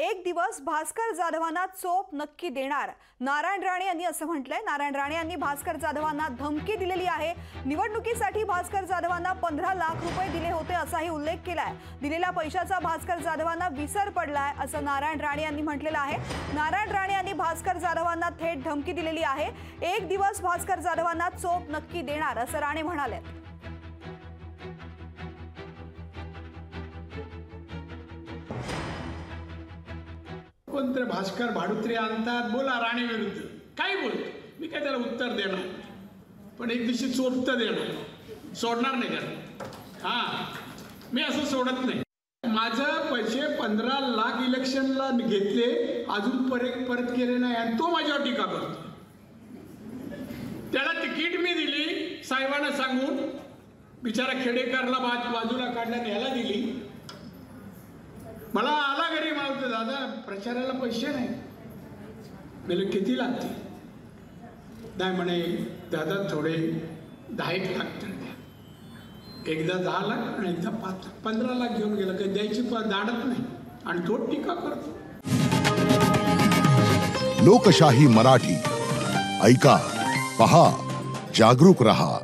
एक दिवस भास्कर जाधवांना चोप नक्की देणार, नारायण राणे यांनी असं म्हटलंय। नारायण राणे यांनी भास्कर जाधवांना धमकी दिलेली आहे। निवडणुकीसाठी भास्कर जाधवांना 15 लाख रुपये दिले होते असाही उल्लेख केलाय। दिलेल्या पैशाचा भास्कर जाधवांना विसर पडलाय असं नारायण राणे यांनी म्हटलेलं आहे। नारायण राणे यांनी भास्कर जाधवांना थेट धमकी दिलेली आहे। एक दिवस भास्कर जाधवांना चोप नक्की देणार असं राणे म्हणाले। कोणते भास्कर भाडुत्रे आणतात, बोला राणे विरुद्ध काय बोलतो, मी काय त्याला उत्तर देणार, पण एक दिवशी चोप तर देणार, सोडणार नाही त्याला। मी असं सोडत नाही। माझं पैसे 15 लाख इलेक्शनला घेतले, अजून परत केले नाही आणि तो माझ्यावर टीका करतो। त्याला तिकीट मी दिली साहेबांना सांगून, बिचारा खेडेकरला बाजूला काढल्याने याला दिली। मला आला घरी, मावतो दादा प्रचाराला पैसे नाही, मला किती लागते? नाही म्हणे दादा थोडे 10 लाख तर द्या। एकदा 10 लाख आणि एकदा 5 लाख, 15 लाख घेऊन गेला, काही द्यायची दाडत नाही आणि तो टीका करतो। लोकशाही मराठी ऐका, पहा, जागरूक रहा।